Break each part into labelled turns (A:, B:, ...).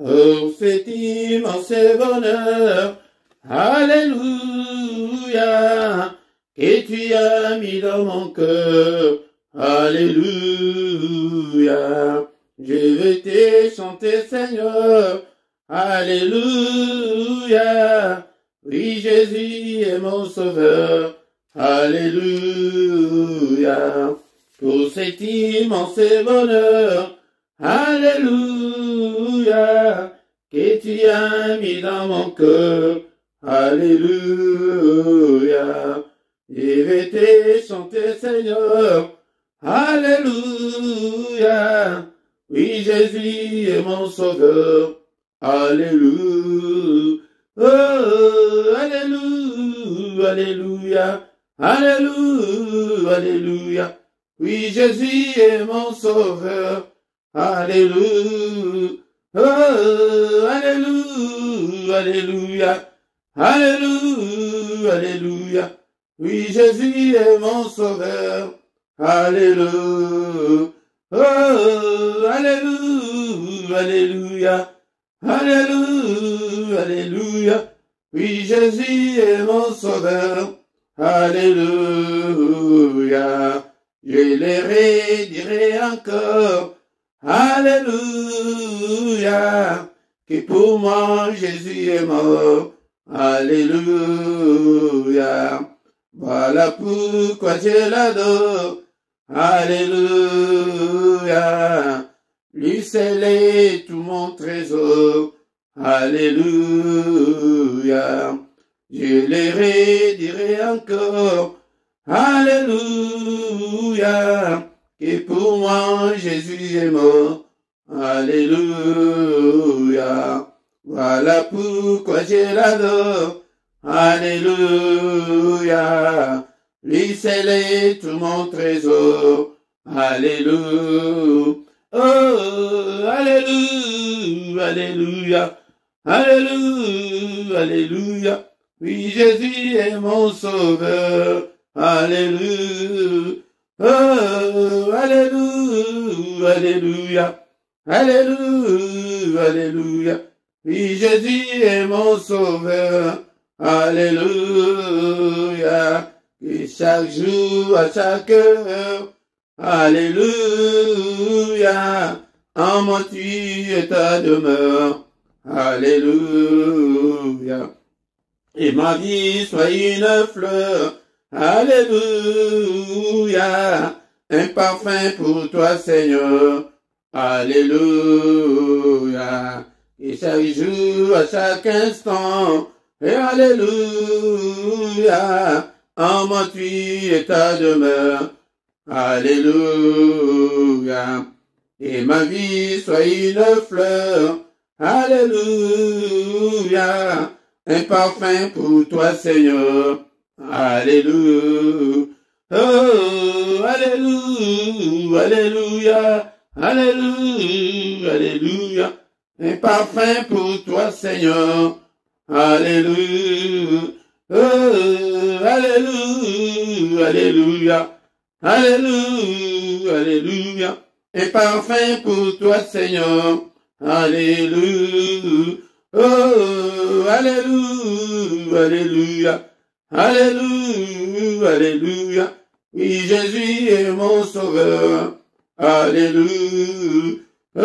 A: Oh, cet immense bonheur, alléluia, que tu as mis dans mon cœur, alléluia. Je vais te chanter, Seigneur, alléluia. Oui, Jésus est mon sauveur, alléluia. Pour cet immense bonheur, alléluia, que tu as mis dans mon cœur, alléluia. Je vais te chanter, Seigneur, alléluia. Oui, Jésus est mon sauveur, alléluia. Oh, alléluia, alléluia, alléluia, alléluia. Oui, Jésus est mon sauveur, alléluia. Oh, alléluia, alléluia, alléluia, alléluia. Oui, Jésus est mon sauveur, alléluia. Oh, alléluia, alléluia, alléluia, alléluia. Oui, Jésus est mon sauveur, alléluia. Je les redirai encore, alléluia. Que pour moi Jésus est mort, alléluia. Voilà pourquoi je l'adore, alléluia. Lui seul est tout mon trésor, alléluia. Je les redirai encore, alléluia. Que pour moi Jésus est mort, alléluia. Voilà pourquoi je l'adore, alléluia. Lui seul est tout mon trésor, alléluia. Oh, alléluia, alléluia, alléluia, alléluia. Oui, Jésus est mon sauveur, alléluia. Oh, alléluia, alléluia, alléluia, alléluia. Oui, Jésus est mon sauveur, alléluia. Et chaque jour, à chaque heure, alléluia. En moi tu es ta demeure, alléluia. Et ma vie soit une fleur, alléluia. Un parfum pour toi, Seigneur, alléluia. Et chaque jour, à chaque instant, et alléluia. En moi tu es ta demeure, alléluia. Et ma vie soit une fleur, alléluia. Un parfum pour toi, Seigneur, alléluia. Oh, alléluia, alléluia, alléluia, alléluia. Un parfum pour toi, Seigneur, alléluia. Oh, alléluia, alléluia, alléluia, alléluia. Un parfum pour toi, Seigneur, alléluia. Oh, alléluia, alléluia, alléluia, alléluia. Oui, Jésus est mon sauveur, alléluia. Oh,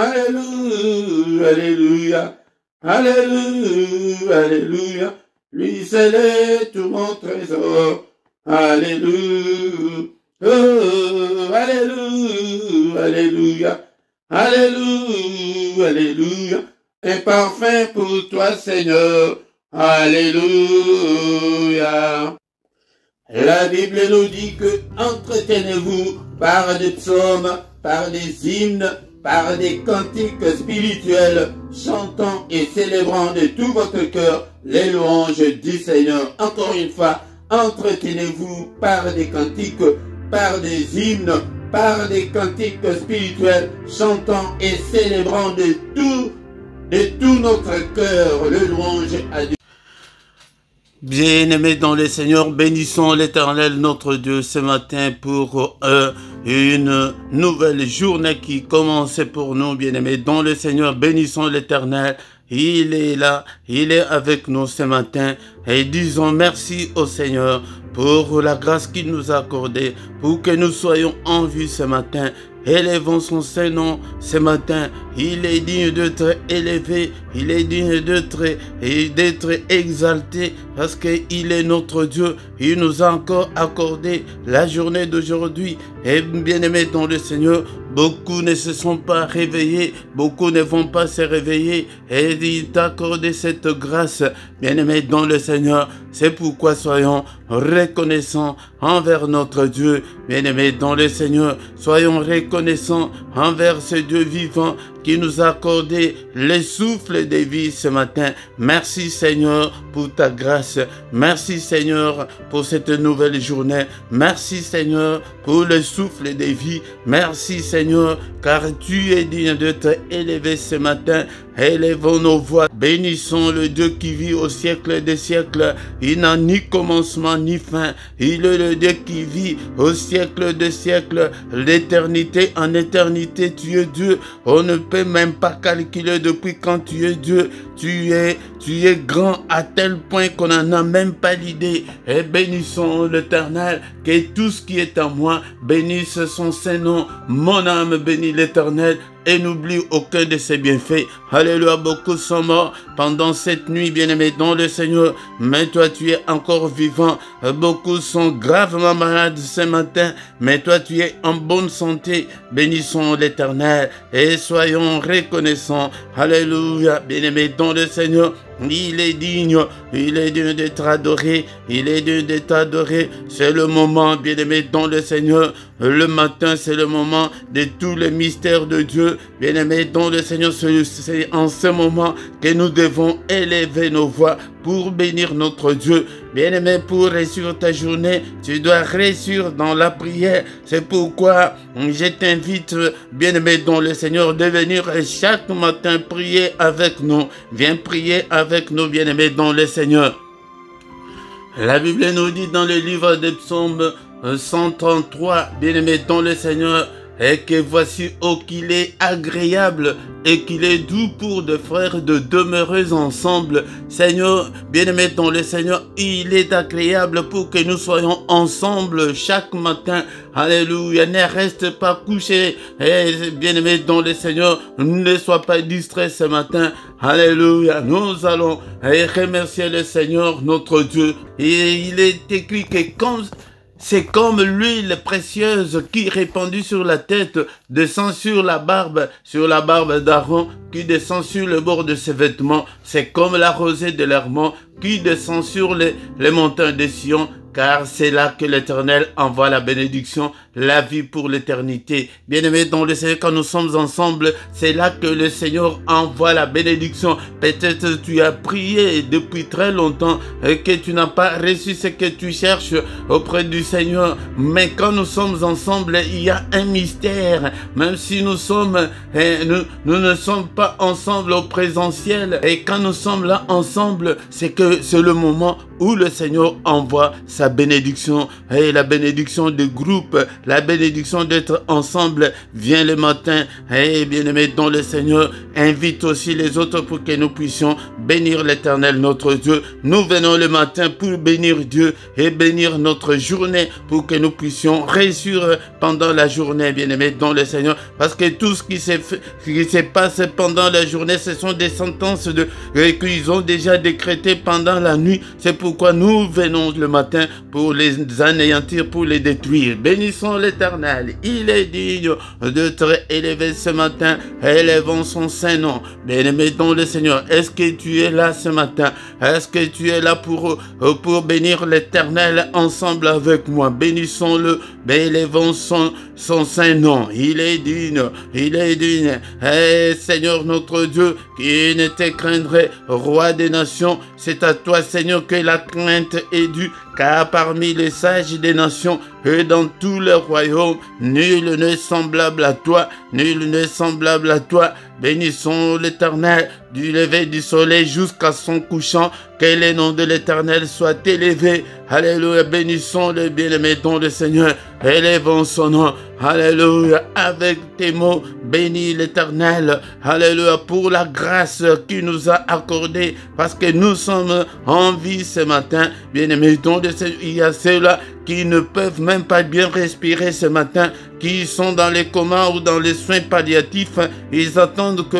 A: alléluia, alléluia, alléluia, alléluia. Lui seul est tout mon trésor, alléluia. Oh, alléluia, alléluia, alléluia, alléluia. Un parfum pour toi, Seigneur, alléluia. La Bible nous dit que entretenez-vous par des psaumes, par des hymnes, par des cantiques spirituels, chantant et célébrant de tout votre cœur les louanges du Seigneur. Encore une fois, entretenez-vous par des cantiques, par des hymnes, par des cantiques spirituels, chantant et célébrant de tout notre cœur le louange à Dieu. Bien-aimés dans le Seigneur, bénissons l'Éternel notre Dieu ce matin pour une nouvelle journée qui commence pour nous, bien-aimés, dans le Seigneur. Bénissons l'Éternel. Il est là, il est avec nous ce matin et disons merci au Seigneur pour la grâce qu'il nous a accordée, pour que nous soyons en vie ce matin. Élevons son Saint-Nom ce matin. Il est digne d'être élevé, il est digne d'être exalté parce qu'il est notre Dieu. Il nous a encore accordé la journée d'aujourd'hui. Et bien-aimés dans le Seigneur, beaucoup ne se sont pas réveillés, beaucoup ne vont pas se réveiller. Et il t'a accordé cette grâce, bien-aimés dans le Seigneur. C'est pourquoi soyons reconnaissants envers notre Dieu. Bien-aimés dans le Seigneur, soyons reconnaissants envers ce Dieu vivant qui nous a accordé le souffle de vie ce matin. Merci Seigneur pour ta grâce. Merci Seigneur pour cette nouvelle journée. Merci Seigneur pour le souffle de vie. Merci Seigneur car tu es digne de te élever ce matin. Élevons nos voix. Bénissons le Dieu qui vit au siècle des siècles. Il n'a ni commencement ni fin. Il est le Dieu qui vit au siècle des siècles. L'éternité en éternité, tu es Dieu. On ne peut même pas calculer depuis quand tu es Dieu. Tu es grand à tel point qu'on n'en a même pas l'idée. Et bénissons l'Éternel, que tout ce qui est en moi bénisse son Saint-Nom. Mon âme bénit l'Éternel et n'oublie aucun de ses bienfaits. Alléluia, beaucoup sont morts pendant cette nuit, bien-aimés dans le Seigneur. Mais toi, tu es encore vivant. Beaucoup sont gravement malades ce matin. Mais toi, tu es en bonne santé. Bénissons l'Éternel et soyons reconnaissants. Alléluia, bien-aimés dans le Seigneur. Il est digne d'être adoré, il est digne d'être adoré. C'est le moment, bien-aimé dans le Seigneur. Le matin, c'est le moment de tous les mystères de Dieu. Bien-aimé dans le Seigneur, c'est en ce moment que nous devons élever nos voix pour bénir notre Dieu. Bien-aimé, pour réussir ta journée, tu dois réussir dans la prière. C'est pourquoi je t'invite, bien-aimé dans le Seigneur, de venir chaque matin prier avec nous. Viens prier avec nous, bien-aimés dans le Seigneur. La Bible nous dit dans le livre des Psaumes 133, bien-aimés dans le Seigneur, et que voici, oh, qu'il est agréable et qu'il est doux pour deux frères de demeurer ensemble. Seigneur, bien-aimé dans le Seigneur, il est agréable pour que nous soyons ensemble chaque matin. Alléluia, ne reste pas couché. Et bien-aimé dans le Seigneur, ne sois pas distrait ce matin. Alléluia, nous allons remercier le Seigneur, notre Dieu. Et il est écrit que c'est comme l'huile précieuse qui répandue sur la tête descend sur la barbe d'Aaron, qui descend sur le bord de ses vêtements. C'est comme la rosée de l'Hermon qui descend sur les montagnes de Sion, car c'est là que l'Éternel envoie la bénédiction, la vie pour l'éternité. Bien-aimés dans le Seigneur, quand nous sommes ensemble, c'est là que le Seigneur envoie la bénédiction. Peut-être tu as prié depuis très longtemps et que tu n'as pas reçu ce que tu cherches auprès du Seigneur. Mais quand nous sommes ensemble, il y a un mystère. Même si nous ne sommes pas ensemble au présentiel. Et quand nous sommes là ensemble, c'est le moment où le Seigneur envoie sa bénédiction. Et la bénédiction de groupe, la bénédiction d'être ensemble vient le matin. Et bien-aimé dans le Seigneur, invite aussi les autres pour que nous puissions bénir l'Éternel, notre Dieu. Nous venons le matin pour bénir Dieu et bénir notre journée pour que nous puissions réussir pendant la journée, bien-aimé dans le Seigneur. Parce que tout ce qui se passe pendant la journée, ce sont des sentences qu'ils ont déjà décrétées pendant la nuit. C'est pourquoi nous venons le matin pour les anéantir, pour les détruire. Bénissons l'Éternel. Il est digne de te élever ce matin. Élevons son Saint-Nom. Bien-aimé dans le Seigneur, est-ce que tu es là ce matin? Est-ce que tu es là pour bénir l'Éternel ensemble avec moi? Bénissons-le. Élevons son Saint-Nom. Il est digne. Il est digne. Seigneur notre Dieu, qui ne te craindrait, roi des nations, c'est à toi, Seigneur, que la crainte est due, car parmi les sages des nations et dans tous les royaumes, nul n'est semblable à toi, nul n'est semblable à toi. Bénissons l'Éternel du lever du soleil jusqu'à son couchant. Que le nom de l'Éternel soit élevé. Alléluia. Bénissons le bien-aimé don du Seigneur. Élevons son nom. Alléluia. Avec tes mots, bénis l'Éternel. Alléluia. Pour la grâce qu'il nous a accordée. Parce que nous sommes en vie ce matin. Bien-aimé don du Seigneur. Il y a ceux-là qui ne peuvent même pas bien respirer ce matin, qui sont dans les comas ou dans les soins palliatifs. Ils attendent que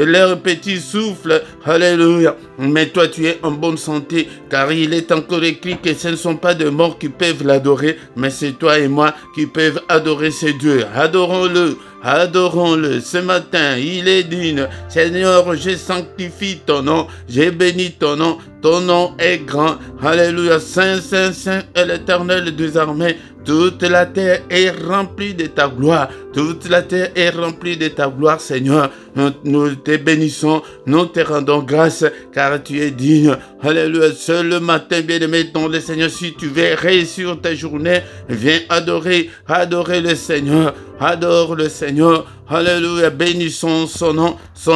A: leur petit souffle. Alléluia. Mais toi, tu es en bonne santé, car il est encore écrit que ce ne sont pas de morts qui peuvent l'adorer, mais c'est toi et moi qui peuvent adorer ce Dieu. Adorons-le. Adorons-le ce matin, il est digne. Seigneur, je sanctifie ton nom, j'ai béni ton nom est grand. Alléluia, Saint, Saint, Saint est l'Éternel des armées. Toute la terre est remplie de ta gloire. Toute la terre est remplie de ta gloire, Seigneur. Nous te bénissons, nous te rendons grâce, car tu es digne. Alléluia. Seul le matin, bien-aimé, ton le Seigneur, si tu veux réussir ta journée, viens adorer le Seigneur. Adore le Seigneur. Alléluia. Bénissons son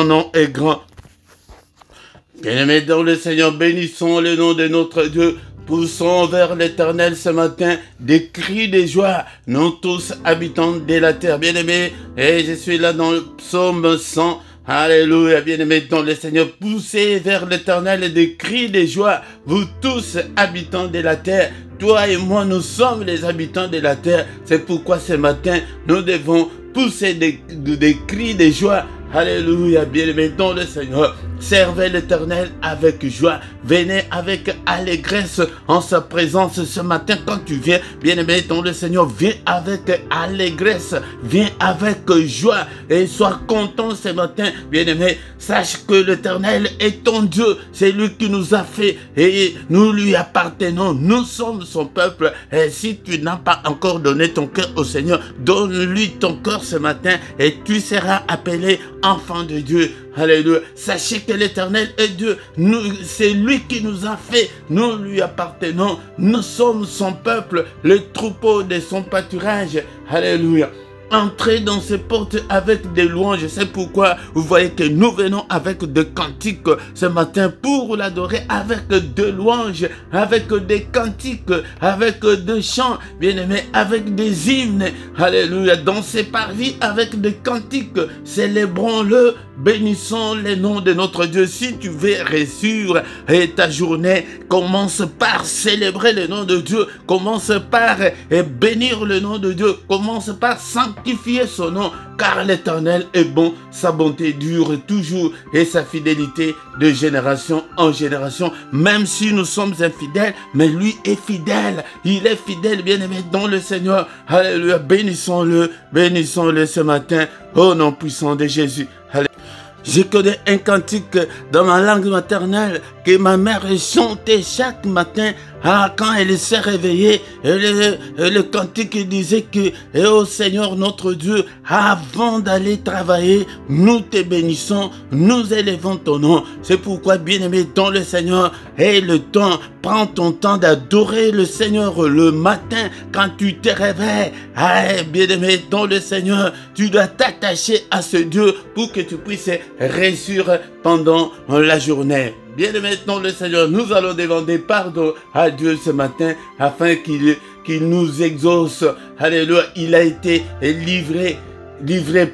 A: nom est grand. Bien-aimé dans le Seigneur, bénissons le nom de notre Dieu. Poussons vers l'Éternel ce matin des cris de joie, nous tous habitants de la terre. Bien-aimés, et je suis là dans le psaume 100. Alléluia, bien-aimés dans le Seigneur, poussez vers l'Éternel des cris de joie, vous tous habitants de la terre. Toi et moi, nous sommes les habitants de la terre. C'est pourquoi ce matin, nous devons pousser des cris de joie. Alléluia, bien-aimés dans le Seigneur. Servez l'Éternel avec joie. Venez avec allégresse en sa présence ce matin quand tu viens. Bien-aimé dans le Seigneur, viens avec allégresse. Viens avec joie et sois content ce matin. Bien-aimé, sache que l'Éternel est ton Dieu. C'est lui qui nous a fait et nous lui appartenons. Nous sommes son peuple. Et si tu n'as pas encore donné ton cœur au Seigneur, donne-lui ton cœur ce matin et tu seras appelé enfant de Dieu. Alléluia. Sachez que l'Éternel est Dieu. C'est lui qui nous a fait. Nous lui appartenons. Nous sommes son peuple, le troupeau de son pâturage. Alléluia. Entrez dans ces portes avec des louanges. C'est pourquoi vous voyez que nous venons avec des cantiques ce matin pour l'adorer, avec des louanges, avec des cantiques, avec des chants, bien-aimés, avec des hymnes. Alléluia. Dans ces parvis avec des cantiques, célébrons-le, bénissons le nom de notre Dieu. Si tu veux réussir ta journée, commence par célébrer le nom de Dieu, commence par bénir le nom de Dieu, commence par sanctifier son nom, car l'Éternel est bon, sa bonté dure toujours et sa fidélité de génération en génération. Même si nous sommes infidèles, mais lui est fidèle. Il est fidèle, bien-aimé, dans le Seigneur. Alléluia, bénissons-le ce matin, au nom puissant de Jésus. Alléluia. Je connais un cantique dans ma langue maternelle que ma mère chantait chaque matin quand elle s'est réveillée. Le cantique disait que ô Seigneur notre Dieu, avant d'aller travailler, nous te bénissons, nous élevons ton nom. C'est pourquoi, bien-aimé dans le Seigneur, et le temps, prends ton temps d'adorer le Seigneur le matin quand tu te réveilles. Bien-aimé dans le Seigneur, tu dois t'attacher à ce Dieu pour que tu puisses réussir pendant la journée. Bien-aimé dans le Seigneur, nous allons demander pardon à Dieu ce matin afin qu'il nous exauce. Alléluia, il a été livré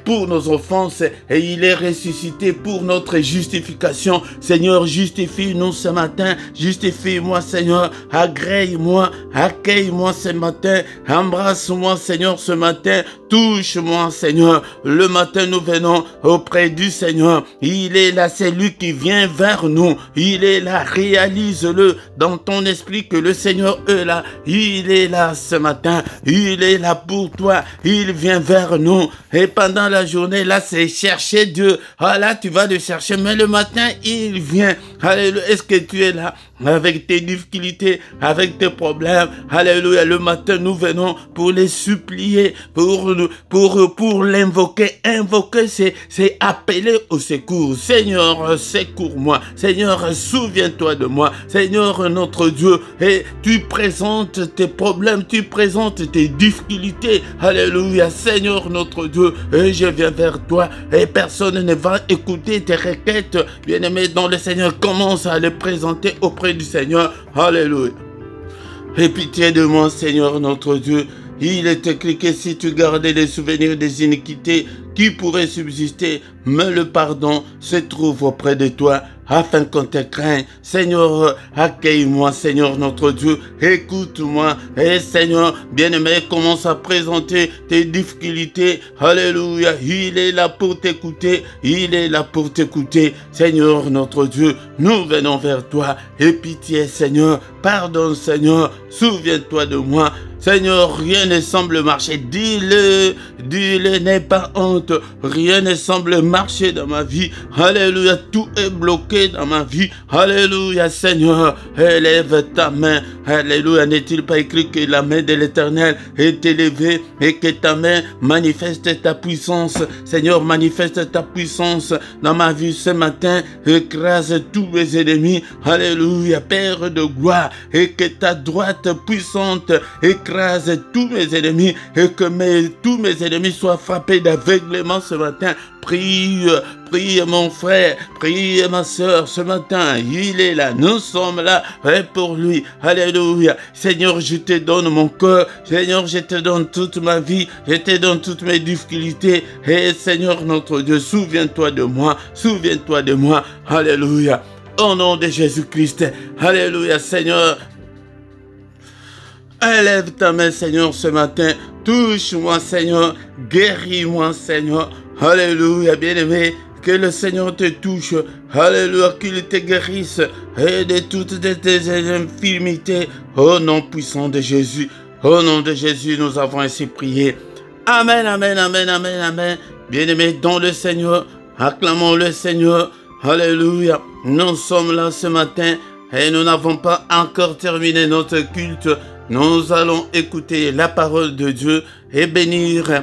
A: pour nos offenses et il est ressuscité pour notre justification. Seigneur, justifie-nous ce matin, justifie-moi Seigneur, agrée-moi, accueille-moi ce matin, embrasse-moi Seigneur ce matin, touche-moi Seigneur. Le matin nous venons auprès du Seigneur, il est là, c'est lui qui vient vers nous, il est là, réalise-le dans ton esprit que le Seigneur est là, il est là ce matin, il est là pour toi, il vient vers nous. Et pendant la journée, là, c'est chercher Dieu. Ah là, tu vas le chercher, mais le matin, il vient. Alléluia. Est-ce que tu es là? avec tes difficultés, avec tes problèmes. Alléluia, le matin, nous venons pour les supplier, pour l'invoquer. Invoquer, c'est appeler au secours. Seigneur, secours-moi. Seigneur, souviens-toi de moi. Seigneur, notre Dieu, et tu présentes tes problèmes, tu présentes tes difficultés. Alléluia, Seigneur, notre Dieu, et je viens vers toi, et personne ne va écouter tes requêtes. Bien-aimé dans le Seigneur, commence à les présenter auprès du Seigneur. Alléluia. Aie pitié de moi, Seigneur notre Dieu. Il est écrit que si tu gardais les souvenirs des iniquités qui pourraient subsister, mais le pardon se trouve auprès de toi, afin qu'on te craigne. Seigneur, accueille-moi, Seigneur notre Dieu, écoute-moi. Et Seigneur, bien-aimé, commence à présenter tes difficultés. Alléluia, il est là pour t'écouter, il est là pour t'écouter. Seigneur notre Dieu, nous venons vers toi. Aie pitié, Seigneur, pardonne, Seigneur, souviens-toi de moi. Seigneur, rien ne semble marcher. Dis-le, n'aie pas honte. Rien ne semble marcher dans ma vie. Alléluia, tout est bloqué dans ma vie. Alléluia, Seigneur, élève ta main. Alléluia, n'est-il pas écrit que la main de l'Éternel est élevée et que ta main manifeste ta puissance. Seigneur, manifeste ta puissance dans ma vie ce matin. Écrase tous mes ennemis. Alléluia, Père de gloire, et que ta droite puissante écrase tous mes ennemis et que tous mes ennemis soient frappés d'aveuglement ce matin. Prie mon frère, prie ma soeur ce matin. Il est là, nous sommes là pour lui. Alléluia. Seigneur, je te donne mon cœur. Seigneur, je te donne toute ma vie. Je te donne toutes mes difficultés. Et Seigneur notre Dieu, souviens-toi de moi. Souviens-toi de moi. Alléluia. Au nom de Jésus-Christ. Alléluia, Seigneur. Élève ta main, Seigneur, ce matin. Touche-moi, Seigneur. Guéris-moi, Seigneur. Alléluia, bien-aimé. Que le Seigneur te touche. Alléluia, qu'il te guérisse. Et de toutes tes infirmités. Au nom puissant de Jésus. Au nom de Jésus, nous avons ainsi prié. Amen, amen, amen, amen, amen. Bien-aimé, dans le Seigneur. Acclamons le Seigneur. Alléluia. Nous sommes là ce matin. Et nous n'avons pas encore terminé notre culte. Nous allons écouter la parole de Dieu et bénir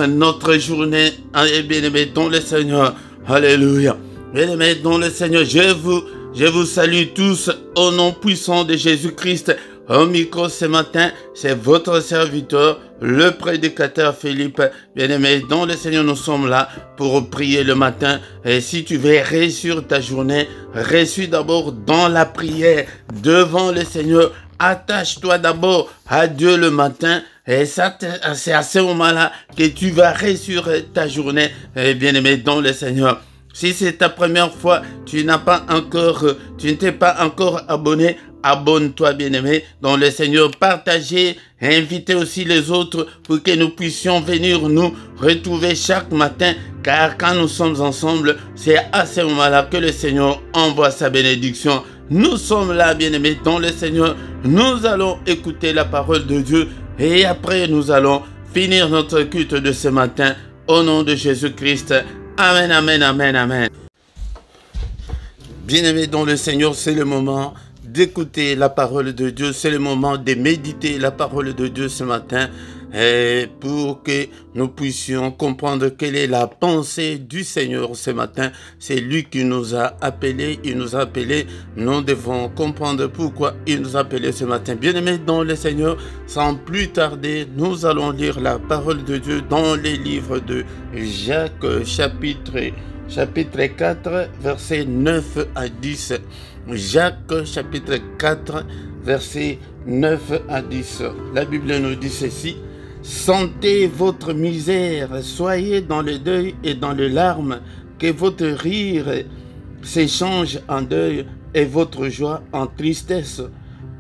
A: notre journée. Et bien-aimé dans le Seigneur. Alléluia. Bien-aimé dans le Seigneur, je vous salue tous au nom puissant de Jésus-Christ. Au micro ce matin, c'est votre serviteur, le prédicateur Philippe. Bien-aimé dans le Seigneur, nous sommes là pour prier le matin. Et si tu veux réussir ta journée, réussis d'abord dans la prière devant le Seigneur. Attache-toi d'abord à Dieu le matin. Et ça, c'est à ce moment-là que tu vas réussir ta journée. Bien-aimé dans le Seigneur. Si c'est ta première fois, tu ne t'es pas encore abonné, abonne-toi, bien-aimé, dans le Seigneur. Partagez, invitez aussi les autres pour que nous puissions venir nous retrouver chaque matin. Car quand nous sommes ensemble, c'est à ce moment-là que le Seigneur envoie sa bénédiction. Nous sommes là, bien-aimés, dans le Seigneur. Nous allons écouter la parole de Dieu et après nous allons finir notre culte de ce matin au nom de Jésus-Christ. Amen, amen, amen, amen. Bien-aimés dans le Seigneur, c'est le moment d'écouter la parole de Dieu. C'est le moment de méditer la parole de Dieu ce matin. Et pour que nous puissions comprendre quelle est la pensée du Seigneur ce matin. C'est lui qui nous a appelés, il nous a appelés. Nous devons comprendre pourquoi il nous a appelés ce matin. Bien-aimés dans le Seigneur, sans plus tarder, nous allons lire la parole de Dieu dans les livres de Jacques, chapitre 4, versets 9 à 10. Jacques, chapitre 4, versets 9 à 10. La Bible nous dit ceci. Sentez votre misère, soyez dans le deuil et dans les larmes, que votre rire s'échange en deuil et votre joie en tristesse.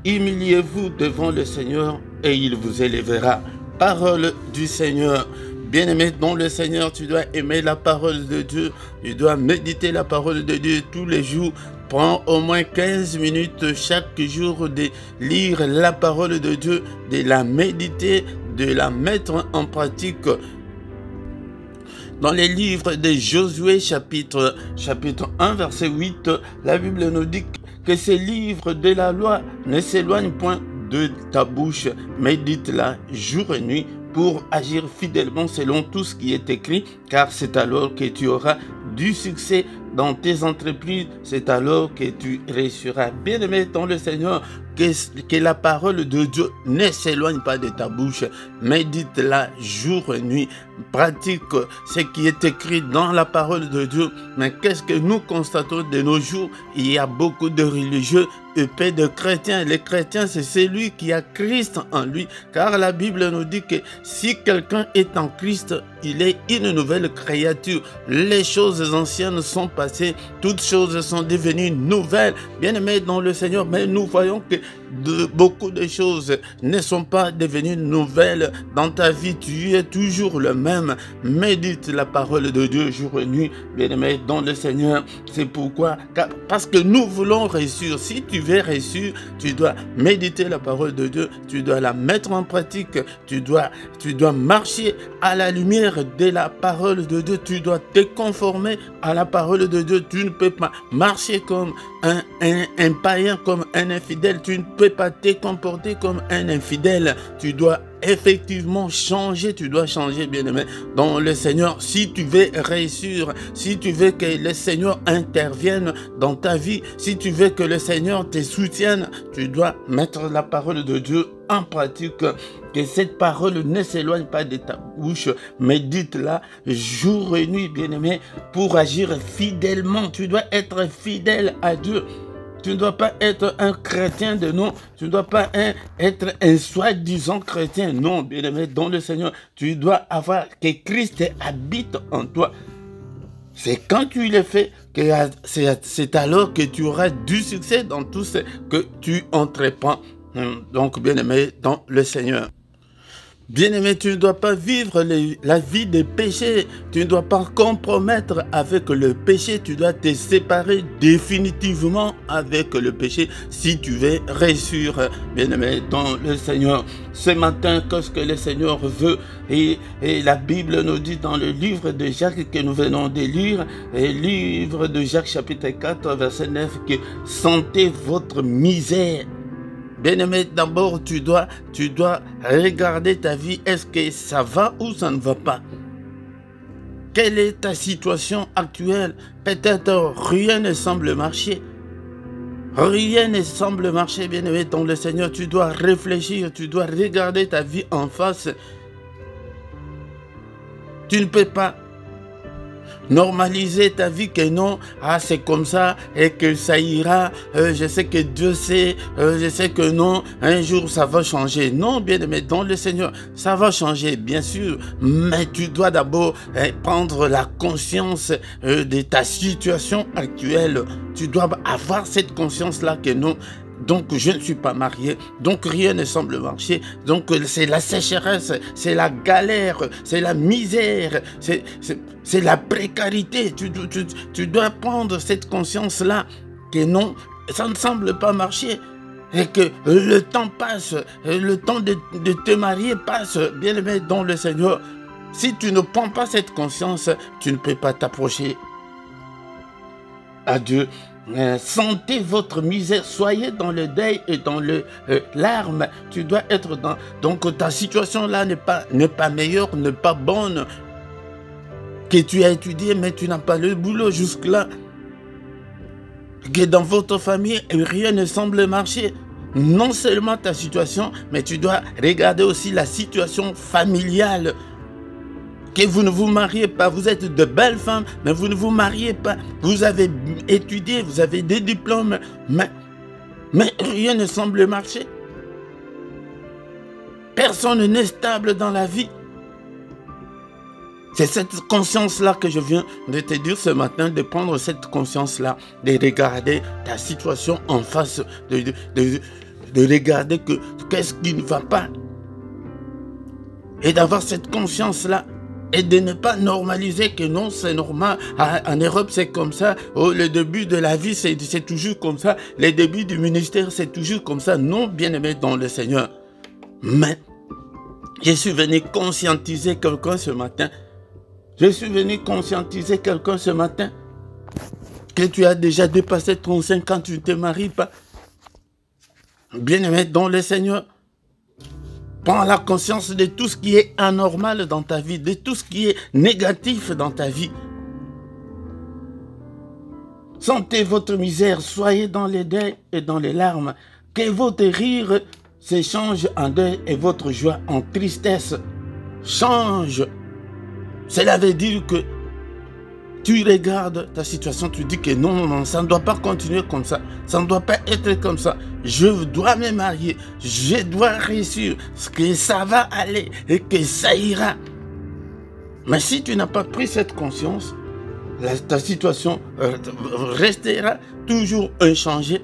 A: Humiliez-vous devant le Seigneur et il vous élèvera. Parole du Seigneur. Bien-aimé dans le Seigneur, tu dois aimer la parole de Dieu, tu dois méditer la parole de Dieu tous les jours. Prends au moins 15 minutes chaque jour de lire la parole de Dieu, de la méditer, de la mettre en pratique. Dans les livres de Josué, chapitre 1, verset 8, la Bible nous dit que que ces livres de la loi ne s'éloignent point de ta bouche. Médite-la jour et nuit pour agir fidèlement selon tout ce qui est écrit, car c'est alors que tu auras du succès dans tes entreprises, c'est alors que tu réussiras. Bien-aimé dans le Seigneur, que la parole de Dieu ne s'éloigne pas de ta bouche. Médite-la jour et nuit. Pratique ce qui est écrit dans la parole de Dieu. Mais qu'est-ce que nous constatons de nos jours? Il y a beaucoup de religieux et peu de chrétiens. Les chrétiens, c'est celui qui a Christ en lui. Car la Bible nous dit que si quelqu'un est en Christ, il est une nouvelle créature. Les choses anciennes sont passées, toutes choses sont devenues nouvelles. Bien-aimés dans le Seigneur, mais nous voyons que beaucoup de choses ne sont pas devenues nouvelles. Dans ta vie, tu es toujours le même. Médite la parole de Dieu jour et nuit, bien-aimé dans le Seigneur. C'est pourquoi, parce que nous voulons réussir. Si tu veux réussir, tu dois méditer la parole de Dieu, tu dois la mettre en pratique, tu dois marcher à la lumière de la parole de Dieu, tu dois te conformer à la parole de Dieu. Tu ne peux pas marcher comme un païen, comme un infidèle, tu ne peux pas te comporter comme un infidèle, tu dois effectivement changer, tu dois changer, bien-aimé dans le Seigneur. Si tu veux réussir, si tu veux que le Seigneur intervienne dans ta vie, si tu veux que le Seigneur te soutienne, tu dois mettre la parole de Dieu en pratique. Que cette parole ne s'éloigne pas de ta bouche, médite-la jour et nuit, bien-aimé, pour agir fidèlement. Tu dois être fidèle à Dieu. Tu ne dois pas être un chrétien de nom. Tu ne dois pas être un soi-disant chrétien. Non, bien-aimé, dans le Seigneur, tu dois avoir que Christ habite en toi. C'est quand tu le fais que c'est alors que tu auras du succès dans tout ce que tu entreprends. Donc, bien-aimé, dans le Seigneur. Bien-aimé, tu ne dois pas vivre la vie des péchés. Tu ne dois pas compromettre avec le péché. Tu dois te séparer définitivement avec le péché si tu veux réussir, bien-aimé, dans le Seigneur. Ce matin, qu'est-ce que le Seigneur veut? Et la Bible nous dit dans le livre de Jacques que nous venons de lire, le livre de Jacques chapitre 4, verset 9, que sentez votre misère. Bien-aimé, d'abord, tu dois regarder ta vie. Est-ce que ça va ou ça ne va pas? Quelle est ta situation actuelle? Peut-être rien ne semble marcher. Rien ne semble marcher, bien-aimé, dans le Seigneur. Tu dois réfléchir, tu dois regarder ta vie en face. Tu ne peux pas normaliser ta vie que non, c'est comme ça et que ça ira, je sais que Dieu sait, je sais que non, un jour ça va changer. Non, bien-aimé, dans le Seigneur, ça va changer, bien sûr, mais tu dois d'abord prendre la conscience de ta situation actuelle. Tu dois avoir cette conscience-là que non. Donc, je ne suis pas marié, donc rien ne semble marcher. Donc, c'est la sécheresse, c'est la galère, c'est la misère, c'est la précarité. Tu dois prendre cette conscience-là que non, ça ne semble pas marcher. Et que le temps passe, le temps de te marier passe, bien-aimé dans le Seigneur. Si tu ne prends pas cette conscience, tu ne peux pas t'approcher à Dieu. Sentez votre misère, soyez dans le deuil et dans le larme. Tu dois être dans... Donc ta situation là n'est pas meilleure, n'est pas bonne. Que tu as étudié mais tu n'as pas le boulot jusque-là. Que dans votre famille rien ne semble marcher. Non seulement ta situation, mais tu dois regarder aussi la situation familiale. Que vous ne vous mariez pas, vous êtes de belles femmes, mais vous ne vous mariez pas. Vous avez étudié, vous avez des diplômes, mais rien ne semble marcher. Personne n'est stable dans la vie. C'est cette conscience-là que je viens de te dire ce matin, de prendre cette conscience-là, de regarder ta situation en face, de regarder qu'est-ce qui ne va pas. Et d'avoir cette conscience-là. Et de ne pas normaliser que non, c'est normal. En Europe, c'est comme ça. Oh, le début de la vie, c'est toujours comme ça. Le début du ministère, c'est toujours comme ça. Non, bien-aimé dans le Seigneur. Mais, je suis venu conscientiser quelqu'un ce matin. Je suis venu conscientiser quelqu'un ce matin. que tu as déjà dépassé 35 ans, tu ne te maries pas. Bien-aimé dans le Seigneur, prends la conscience de tout ce qui est anormal dans ta vie, de tout ce qui est négatif dans ta vie. Sentez votre misère, soyez dans les deuils et dans les larmes. Que votre rire s'échange en deuil et votre joie en tristesse. Change. Cela veut dire que tu regardes ta situation, tu dis que non, non, ça ne doit pas continuer comme ça. Ça ne doit pas être comme ça. Je dois me marier. Je dois réussir. Que ça va aller et que ça ira. Mais si tu n'as pas pris cette conscience, ta situation restera toujours inchangée.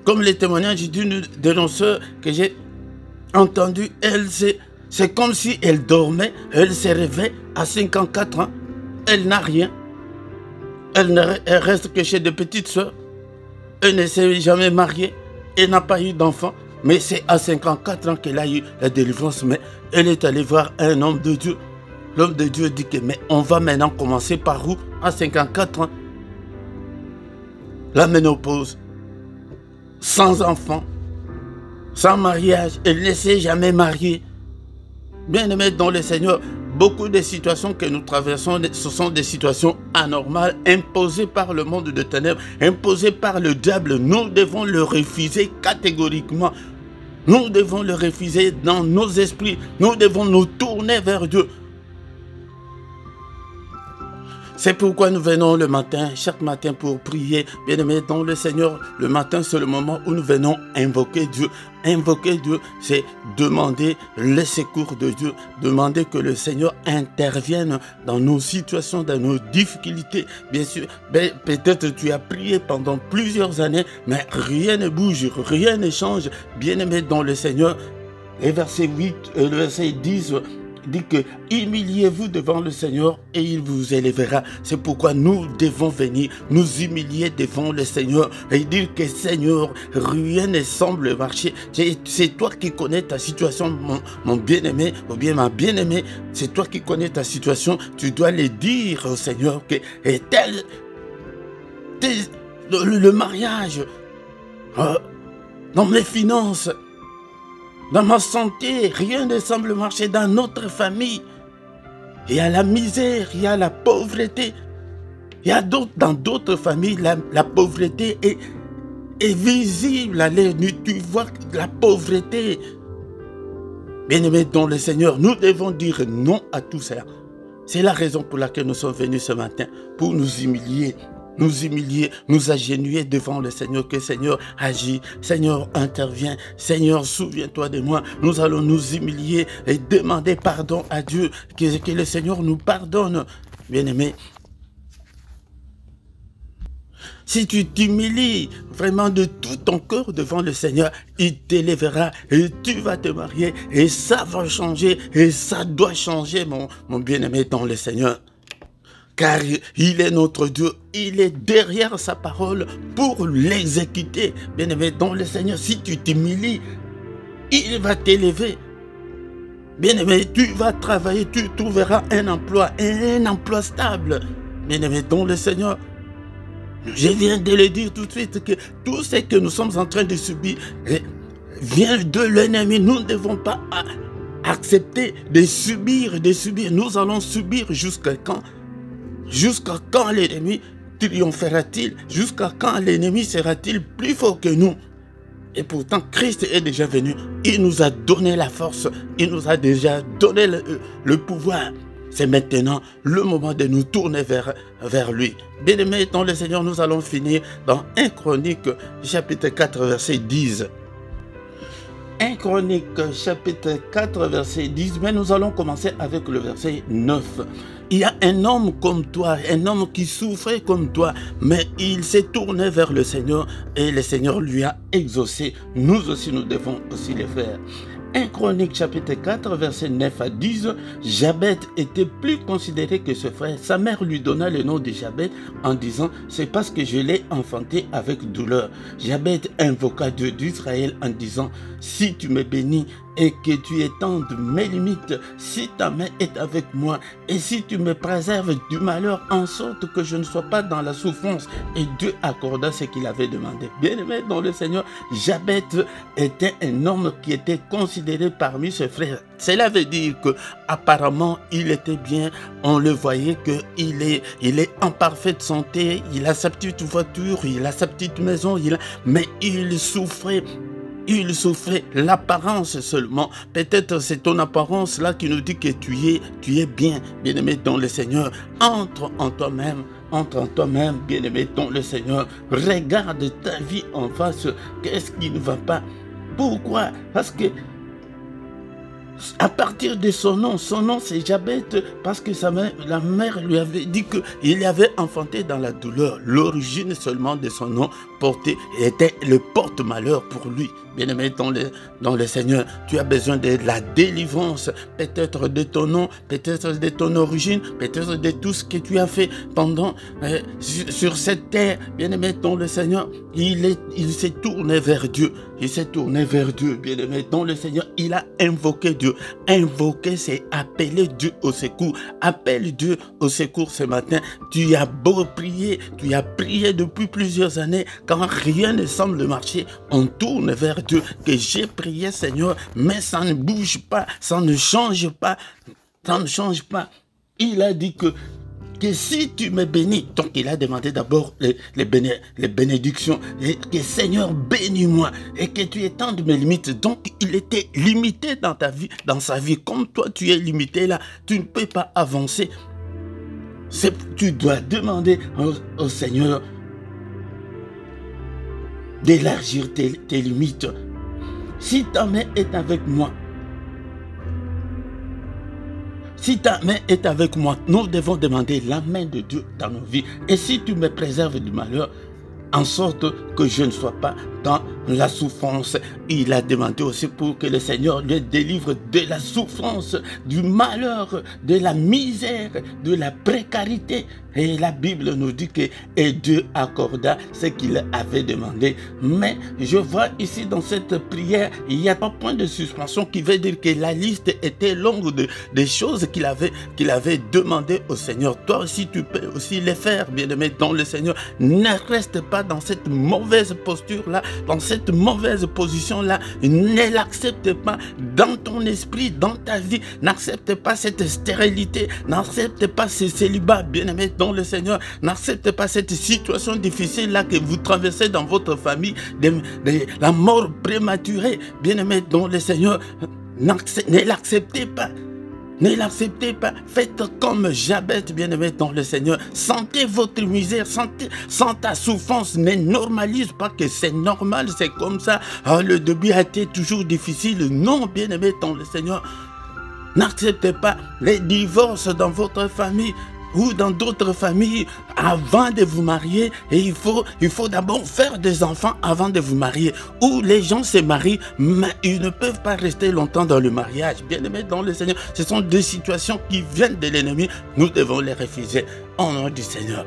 A: Comme les témoignages d'une dénonceuse que j'ai entendu, c'est comme si elle dormait, elle se réveille à 54 ans, elle n'a rien. Elle reste que chez des petites soeurs. Elle ne s'est jamais mariée, elle n'a pas eu d'enfant. Mais c'est à 54 ans qu'elle a eu la délivrance. Mais elle est allée voir un homme de Dieu. L'homme de Dieu dit que mais on va maintenant commencer par où? À 54 ans. La ménopause. Sans enfant. Sans mariage. Elle ne s'est jamais mariée. Bien-aimés dans le Seigneur, beaucoup de situations que nous traversons, ce sont des situations anormales, imposées par le monde de ténèbres, imposées par le diable. Nous devons le refuser catégoriquement. Nous devons le refuser dans nos esprits. Nous devons nous tourner vers Dieu. C'est pourquoi nous venons le matin, chaque matin pour prier. Bien-aimés dans le Seigneur, le matin c'est le moment où nous venons invoquer Dieu. Invoquer Dieu, c'est demander le secours de Dieu. Demander que le Seigneur intervienne dans nos situations, dans nos difficultés. Bien sûr, peut-être tu as prié pendant plusieurs années, mais rien ne bouge, rien ne change. Bien-aimés dans le Seigneur, le verset 10... dit que humiliez-vous devant le Seigneur et il vous élèvera. C'est pourquoi nous devons venir nous humilier devant le Seigneur et dire que Seigneur, rien ne semble marcher. C'est toi qui connais ta situation, mon bien-aimé, ou bien ma bien-aimée. C'est toi qui connais ta situation. Tu dois le dire au Seigneur que le mariage, dans mes finances, dans ma santé, rien ne semble marcher dans notre famille. Il y a la misère, il y a la pauvreté. Il y a dans d'autres familles, la pauvreté est visible. Allez, tu vois la pauvreté. Bien-aimés dans le Seigneur, nous devons dire non à tout ça. C'est la raison pour laquelle nous sommes venus ce matin, pour nous humilier, nous agenouiller devant le Seigneur, que Seigneur agit, Seigneur intervient, Seigneur souviens-toi de moi. Nous allons nous humilier et demander pardon à Dieu, que le Seigneur nous pardonne. Bien-aimé, si tu t'humilies vraiment de tout ton cœur devant le Seigneur, il t'élèvera et tu vas te marier et ça va changer et ça doit changer, mon bien-aimé dans le Seigneur. Car il est notre Dieu, il est derrière sa parole pour l'exécuter. Bien-aimé dans le Seigneur, si tu t'humilies, il va t'élever. Bien-aimé, tu vas travailler, tu trouveras un emploi stable. Bien-aimé dans le Seigneur, je viens de le dire tout de suite que tout ce que nous sommes en train de subir vient de l'ennemi. Nous ne devons pas accepter de subir, Nous allons subir jusqu'à quand? Jusqu'à quand l'ennemi triomphera-t-il? Jusqu'à quand l'ennemi sera-t-il plus fort que nous? Et pourtant, Christ est déjà venu. Il nous a donné la force. Il nous a déjà donné le pouvoir. C'est maintenant le moment de nous tourner vers lui. Bien-aimés dans le Seigneur, nous allons finir dans 1 Chronique, chapitre 4, verset 10. 1 Chronique, chapitre 4, verset 10, mais nous allons commencer avec le verset 9. Il y a un homme comme toi, un homme qui souffrait comme toi, mais il s'est tourné vers le Seigneur et le Seigneur lui a exaucé. Nous aussi, nous devons aussi le faire. 1 Chronique chapitre 4 verset 9 à 10, Jabet était plus considéré que ce frère. Sa mère lui donna le nom de Jabet en disant, c'est parce que je l'ai enfanté avec douleur. Jabet invoqua Dieu d'Israël en disant, si tu me bénis et que tu étendes mes limites, si ta main est avec moi et si tu me préserves du malheur en sorte que je ne sois pas dans la souffrance. Et Dieu accorda ce qu'il avait demandé. Bien-aimé dans le Seigneur, Jabez était un homme qui était considéré parmi ses frères. Cela veut dire que apparemment il était bien, on le voyait qu'il est en parfaite santé, il a sa petite voiture, il a sa petite maison, mais il souffrait. Il souffrait l'apparence seulement. Peut-être c'est ton apparence là qui nous dit que tu es bien, bien-aimé dans le Seigneur. Entre en toi-même, bien-aimé dans le Seigneur. Regarde ta vie en face. Qu'est-ce qui ne va pas? Pourquoi? Parce que à partir de son nom c'est Jabez, parce que la mère lui avait dit qu'il avait enfanté dans la douleur. L'origine seulement de son nom était le porte-malheur pour lui. Bien-aimé dans le Seigneur, tu as besoin de la délivrance, peut-être de ton nom, peut-être de ton origine, peut-être de tout ce que tu as fait pendant sur cette terre. Bien-aimé dans le Seigneur, il s'est tourné vers Dieu. Il s'est tourné vers Dieu, bien-aimé dans le Seigneur. Il a invoqué Dieu. Invoquer, c'est appeler Dieu au secours. Appelle Dieu au secours ce matin. Tu as beau prier, tu as prié depuis plusieurs années. Quand rien ne semble marcher, on tourne vers Dieu. Que j'ai prié, Seigneur, mais ça ne bouge pas, ça ne change pas. Ça ne change pas. Il a dit que si tu me bénis, donc il a demandé d'abord les bénédictions, et que Seigneur bénis-moi, et que tu étendes mes limites. Donc il était limité dans ta vie, dans sa vie, comme toi tu es limité là, tu ne peux pas avancer. Tu dois demander au Seigneur d'élargir tes limites. Si ta main est avec moi, si ta main est avec moi, nous devons demander la main de Dieu dans nos vies. Et si tu me préserves du malheur, en sorte que je ne sois pas dans la souffrance. Il a demandé aussi pour que le Seigneur lui délivre de la souffrance, du malheur, de la misère, de la précarité. Et la Bible nous dit que Dieu accorda ce qu'il avait demandé. Mais je vois ici dans cette prière, il y a un point de suspension qui veut dire que la liste était longue des choses qu'il avait demandé au Seigneur. Toi aussi, tu peux aussi les faire, bien-aimé dans le Seigneur. Ne reste pas dans cette mauvaise posture-là, dans cette mauvaise position-là. Ne l'accepte pas dans ton esprit, dans ta vie. N'accepte pas cette stérilité. N'accepte pas ce célibat, bien-aimé dans le Seigneur. N'accepte pas cette situation difficile-là que vous traversez dans votre famille, la mort prématurée, bien-aimé dans le Seigneur. Ne l'acceptez pas. Ne l'acceptez pas. Faites comme Jabez, bien-aimé dans le Seigneur. Sentez votre misère, sentez ta souffrance. Ne normalise pas que c'est normal, c'est comme ça. Oh, le début a été toujours difficile. Non, bien-aimé dans le Seigneur. N'acceptez pas les divorces dans votre famille ou dans d'autres familles avant de vous marier. Et il faut d'abord faire des enfants avant de vous marier. Ou les gens se marient, mais ils ne peuvent pas rester longtemps dans le mariage. Bien-aimés dans le Seigneur, ce sont des situations qui viennent de l'ennemi. Nous devons les refuser au nom du Seigneur.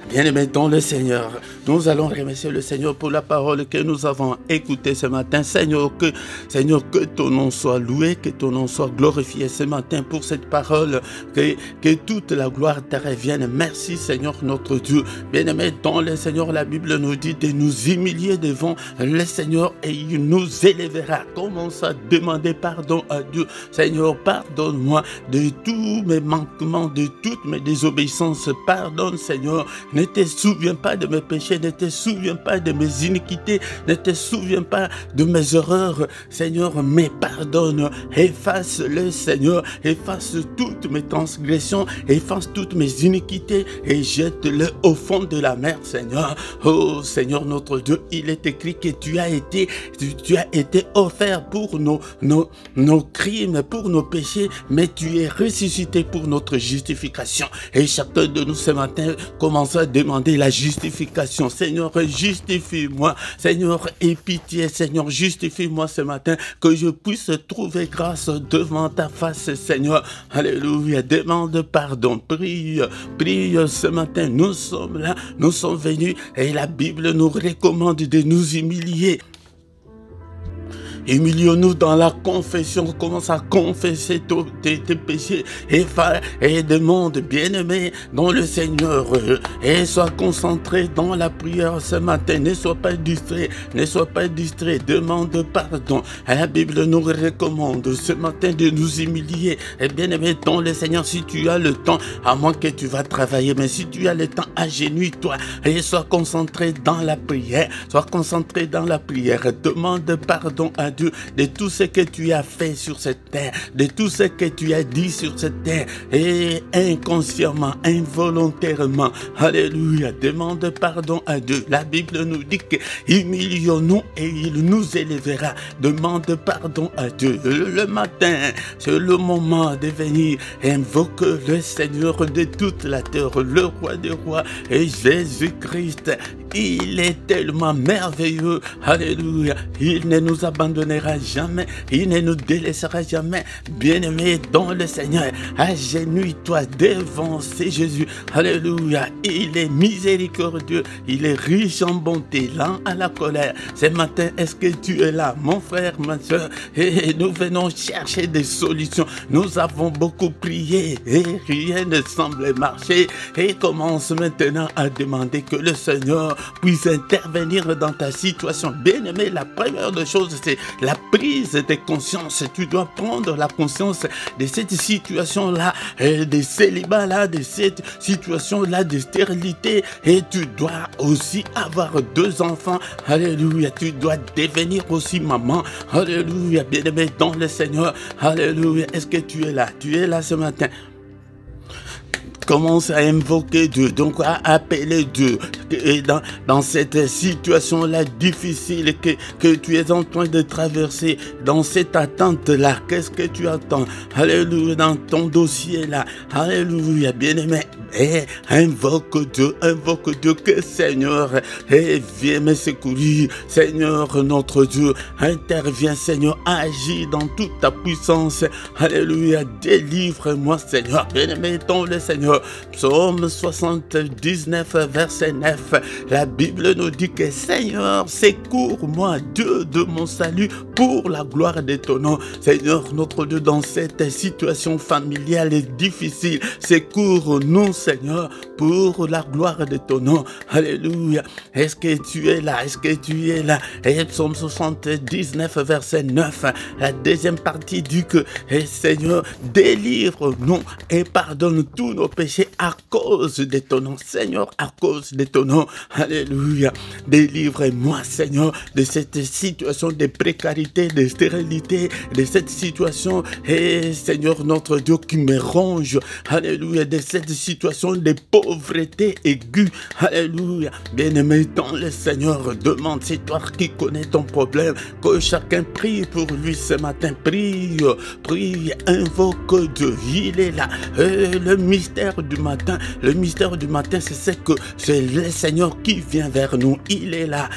A: Bien-aimés dans le Seigneur, nous allons remercier le Seigneur pour la parole que nous avons écoutée ce matin. Seigneur, que ton nom soit loué, que ton nom soit glorifié ce matin pour cette parole, que toute la gloire te revienne. Merci Seigneur notre Dieu. Bien-aimés dans le Seigneur, la Bible nous dit de nous humilier devant le Seigneur et il nous élèvera. Commence à demander pardon à Dieu. Seigneur, pardonne-moi de tous mes manquements, de toutes mes désobéissances. Pardonne Seigneur. Ne te souviens pas de mes péchés, ne te souviens pas de mes iniquités, ne te souviens pas de mes erreurs. Seigneur, mais pardonne, efface-le Seigneur, efface toutes mes transgressions, efface toutes mes iniquités et jette-le au fond de la mer, Seigneur. Oh Seigneur notre Dieu, il est écrit que tu as été offert pour nos crimes, pour nos péchés, mais tu es ressuscité pour notre justification. Et chacun de nous ce matin commence à demander la justification. Seigneur, justifie-moi. Seigneur, aie pitié. Seigneur, justifie-moi ce matin, que je puisse trouver grâce devant ta face, Seigneur. Alléluia. Demande pardon. Prie ce matin. Nous sommes là, nous sommes venus et la Bible nous recommande de nous humilier. Humilions-nous dans la confession. Commence à confesser tes péchés et demande, bien-aimé, dans le Seigneur. Et sois concentré dans la prière ce matin. Ne sois pas distrait. Ne sois pas distrait. Demande pardon. La Bible nous recommande ce matin de nous humilier. Et bien-aimé, dans le Seigneur, si tu as le temps, à moins que tu vas travailler, mais si tu as le temps, agenouille-toi et sois concentré dans la prière. Sois concentré dans la prière. Demande pardon à Dieu de tout ce que tu as fait sur cette terre, de tout ce que tu as dit sur cette terre, et inconsciemment, involontairement. Alléluia. Demande pardon à Dieu. La Bible nous dit que humilions-nous et il nous élèvera. Demande pardon à Dieu. Le matin, c'est le moment de venir invoquer le Seigneur de toute la terre, le roi des rois et Jésus-Christ. Il est tellement merveilleux. Alléluia. Il ne nous abandonnera jamais. Il ne nous délaissera jamais. Bien-aimé dans le Seigneur, agenouille-toi devant ce Jésus. Alléluia. Il est miséricordieux. Il est riche en bonté, lent à la colère. Ce matin, est-ce que tu es là, mon frère, ma soeur? Et nous venons chercher des solutions. Nous avons beaucoup prié et rien ne semble marcher. Et commence maintenant à demander que le Seigneur puisse intervenir dans ta situation. Bien-aimé, la première des choses, c'est la prise de conscience. Tu dois prendre la conscience de cette situation-là, de célibat-là, de cette situation-là de stérilité. Et tu dois aussi avoir 2 enfants. Alléluia. Tu dois devenir aussi maman. Alléluia. Bien-aimé dans le Seigneur. Alléluia. Est-ce que tu es là? Tu es là ce matin? Commence à invoquer Dieu, donc à appeler Dieu. Et dans cette situation-là difficile que tu es en train de traverser, dans cette attente-là, qu'est-ce que tu attends? Alléluia, dans ton dossier-là. Alléluia, bien-aimé. Et invoque Dieu, que Seigneur, et viens me secourir. Seigneur, notre Dieu, interviens, Seigneur, agis dans toute ta puissance. Alléluia, délivre-moi, Seigneur. Bien-aimé, dans le Seigneur. Psaume 79, verset 9. La Bible nous dit que Seigneur, secours-moi, Dieu de mon salut, pour la gloire de ton nom. Seigneur, notre Dieu, dans cette situation familiale et difficile, secours-nous, Seigneur, pour la gloire de ton nom. Alléluia. Est-ce que tu es là? Est-ce que tu es là? Et Psaume 79, verset 9. La deuxième partie dit que Seigneur, délivre-nous et pardonne tous nos péchés à cause de ton nom. Seigneur, à cause de ton nom. Alléluia. Délivre-moi, Seigneur, de cette situation de précarité, de stérilité, de cette situation, Seigneur, notre Dieu, qui me ronge. Alléluia. De cette situation de pauvreté aiguë. Alléluia. Bien-aimé dans le Seigneur, demande, c'est toi qui connais ton problème, que chacun prie pour lui ce matin. Prie, prie, invoque Dieu. Il est là. Le mystère du matin, c'est que c'est le Seigneur qui vient vers nous. Il est là,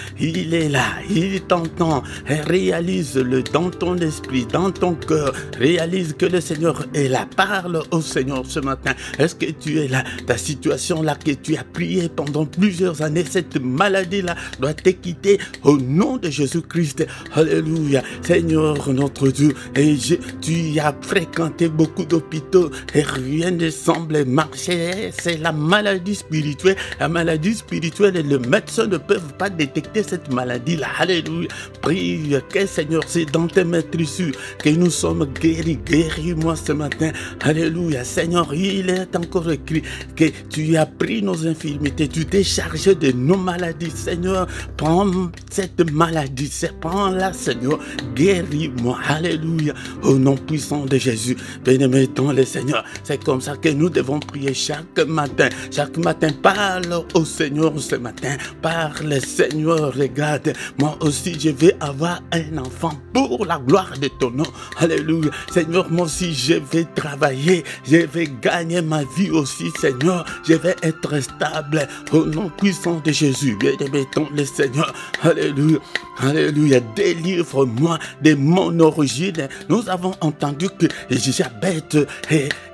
A: il t'entend. Réalise-le dans ton esprit, dans ton cœur. Réalise que le Seigneur est là. Parle au Seigneur ce matin. Est-ce que tu es là? Ta situation là que tu as prié pendant plusieurs années, cette maladie là doit te quitter au nom de Jésus-Christ. Alléluia. Seigneur notre Dieu, et tu as fréquenté beaucoup d'hôpitaux et rien ne semble marcher. C'est la maladie spirituelle. La maladie spirituelle, et le médecin ne peuvent pas détecter cette maladie là. Alléluia. Prie que Seigneur, c'est dans tes maîtrises que nous sommes guéris. Guéris-moi ce matin. Alléluia. Seigneur, il est encore écrit que tu as pris nos infirmités, tu t'es chargé de nos maladies. Seigneur, prends cette maladie, prends-la, Seigneur, guéris-moi. Alléluia. Au nom puissant de Jésus. Bien-aimé dans le Seigneur, c'est comme ça que nous devons prier chaque matin. Chaque matin, parle au Seigneur ce matin. Parle, Seigneur, regarde, moi aussi je vais avoir un enfant pour la gloire de ton nom. Alléluia. Seigneur, moi aussi je vais travailler, je vais gagner ma vie aussi, Seigneur. Je vais être stable au nom puissant de Jésus. Bien-aimé dans le Seigneur. Alléluia. Alléluia, délivre-moi de mon origine. Nous avons entendu que Jabet,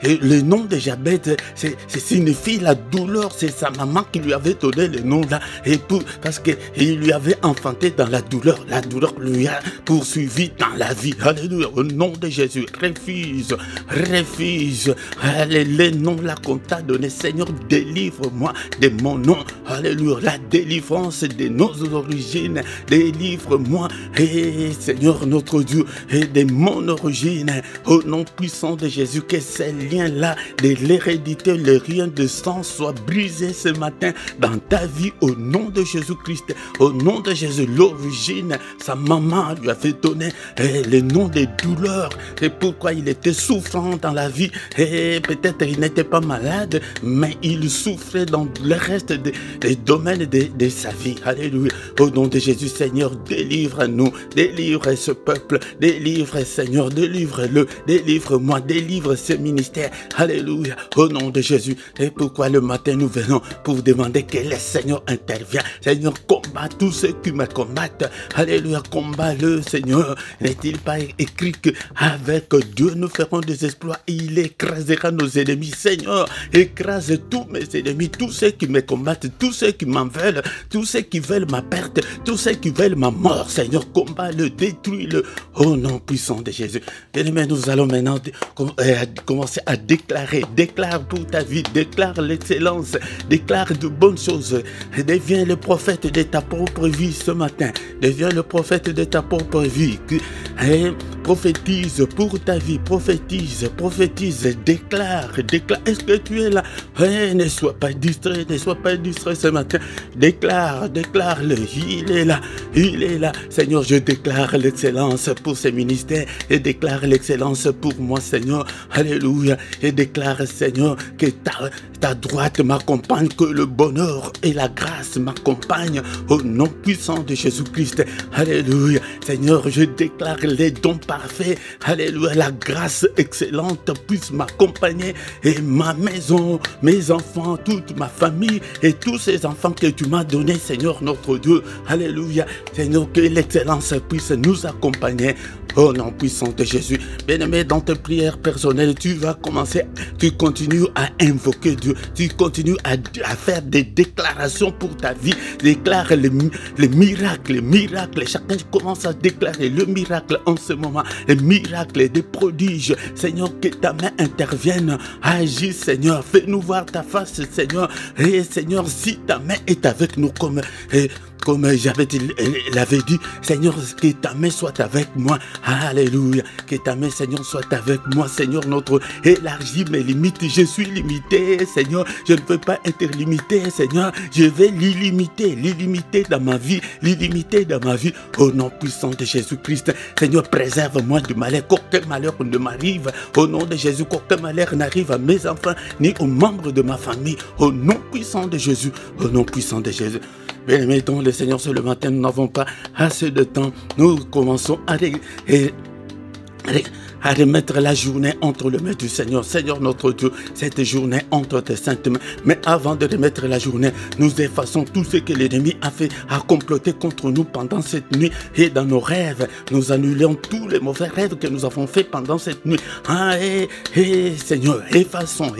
A: le nom de Jabet, c'est signifie la douleur. C'est sa maman qui lui avait donné le nom là. Et parce qu'il lui avait enfanté dans la douleur. La douleur lui a poursuivi dans la vie. Alléluia, au nom de Jésus, refuse. Les noms là qu'on t'a donné, Seigneur, délivre-moi de mon nom. Alléluia, la délivrance de nos origines. Délivre-moi, Seigneur notre Dieu, de mon origine. Au nom puissant de Jésus, que ces liens-là de l'hérédité, le lien de sang soient brisés ce matin dans ta vie. Au nom de Jésus-Christ, au nom de Jésus, l'origine, sa maman lui avait donné le nom de douleur. C'est pourquoi il était souffrant dans la vie. Et peut-être il n'était pas malade, mais il souffrait dans le reste des domaines de sa vie. Alléluia. Au nom de Jésus, Seigneur, délivre-nous, délivre ce peuple, délivre, Seigneur, délivre-le, délivre-moi, délivre ce ministère. Alléluia. Au nom de Jésus. Et pourquoi le matin nous venons pour demander que le Seigneur intervienne. Seigneur, combat tous ceux qui me combattent. Alléluia, combat-le, Seigneur. N'est-il pas écrit qu'avec Dieu nous ferons des exploits? Il écrasera nos ennemis. Seigneur, écrase tous mes ennemis, tous ceux qui me combattent, tous ceux qui m'en veulent, tous ceux qui veulent ma perte, tous ceux qui veulent ma mort. Seigneur, combat-le, détruis-le. Au nom puissant de Jésus. Bien-aimés, nous allons maintenant commencer à déclarer. Déclare pour ta vie, déclare l'excellence, déclare de bonnes choses. Deviens le prophète de ta propre vie ce matin. Deviens le prophète de ta propre vie. Prophétise pour ta vie, prophétise, déclare. Est-ce que tu es là? Ne sois pas distrait, ce matin. Déclare-le. Il est là. Seigneur, je déclare l'excellence pour ce ministère et déclare l'excellence pour moi, Seigneur. Alléluia. Et déclare, Seigneur, que ta droite m'accompagne, que le bonheur et la grâce m'accompagnent au nom puissant de Jésus-Christ. Alléluia. Seigneur, je déclare les dons parfaits. Alléluia. La grâce excellente puisse m'accompagner et ma maison, mes enfants, toute ma famille et tous ces enfants que tu m'as donnés, Seigneur notre Dieu. Alléluia. Seigneur, que l'excellence puisse nous accompagner au nom puissant de Jésus. Bien-aimé, dans tes prières personnelles, tu continues à invoquer Dieu. Tu continues à faire des déclarations pour ta vie. Déclare les miracles. Chacun commence à déclarer le miracle en ce moment. Les miracles, des prodiges. Seigneur, que ta main intervienne. Agis, Seigneur. Fais-nous voir ta face, Seigneur. Et Seigneur, si ta main est avec nous comme j'avais l'avait dit, Seigneur, que ta main soit avec moi. Alléluia. Que ta main, Seigneur, soit avec moi. Seigneur, élargis mes limites. Je suis limité, Seigneur. Je ne veux pas être limité, Seigneur. Je vais l'illimiter dans ma vie. Au nom puissant de Jésus-Christ. Seigneur, préserve-moi du malheur. Qu'aucun malheur ne m'arrive. Au nom de Jésus, qu'aucun malheur n'arrive à mes enfants, ni aux membres de ma famille. Au nom puissant de Jésus. Au nom puissant de Jésus. Bien-aimés, dans le Seigneur, ce matin, nous n'avons pas assez de temps. Nous commençons à remettre la journée entre les mains du Seigneur. Seigneur notre Dieu, cette journée entre tes saintes mains. Mais avant de remettre la journée, nous effaçons tout ce que l'ennemi a comploté contre nous pendant cette nuit. Et dans nos rêves, nous annulons tous les mauvais rêves que nous avons faits pendant cette nuit. Seigneur, effaçons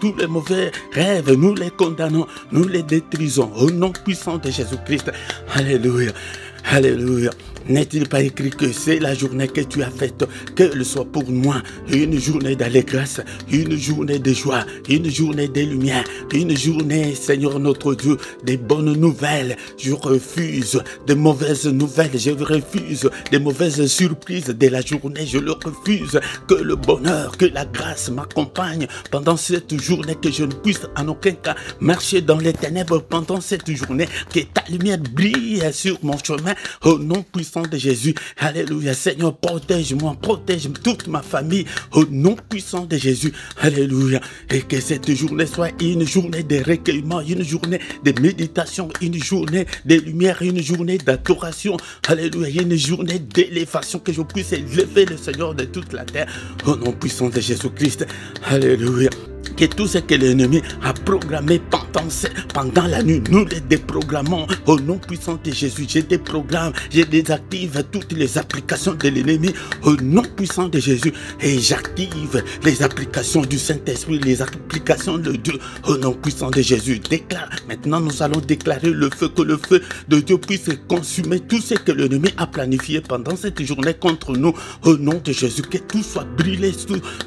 A: tous les mauvais rêves. Nous les condamnons, nous les détruisons. Au nom puissant de Jésus-Christ. Alléluia. Alléluia. N'est-il pas écrit que c'est la journée que tu as faite, qu'elle soit pour moi une journée d'allégresse, une journée de joie, une journée de lumière, une journée, Seigneur notre Dieu, des bonnes nouvelles. Je refuse de mauvaises nouvelles, je refuse de mauvaises surprises de la journée, je le refuse. Que le bonheur, que la grâce m'accompagne pendant cette journée, que je ne puisse en aucun cas marcher dans les ténèbres pendant cette journée, que ta lumière brille sur mon chemin, au nom puissant de Jésus. Alléluia. Seigneur, protège-moi, protège toute ma famille au nom puissant de Jésus. Alléluia. Et que cette journée soit une journée de recueillement, une journée de méditation, une journée de lumière, une journée d'adoration. Alléluia. Une journée d'élévation, que je puisse élever le Seigneur de toute la terre au nom puissant de Jésus-Christ. Alléluia. que tout ce que l'ennemi a programmé pendant la nuit, nous les déprogrammons au nom puissant de Jésus. Je déprogramme, je désactive toutes les applications de l'ennemi au nom puissant de Jésus et j'active les applications du Saint-Esprit, les applications de Dieu au nom puissant de Jésus. Déclare, maintenant nous allons déclarer le feu, que le feu de Dieu puisse consumer tout ce que l'ennemi a planifié pendant cette journée contre nous au nom de Jésus. Que tout soit brûlé,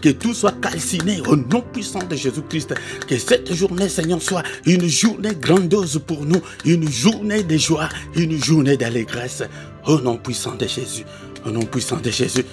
A: que tout soit calciné au nom puissant de Jésus-Christ. Que cette journée, Seigneur, soit une journée grandiose pour nous, une journée de joie, une journée d'allégresse au nom puissant de Jésus. Au nom puissant de Jésus.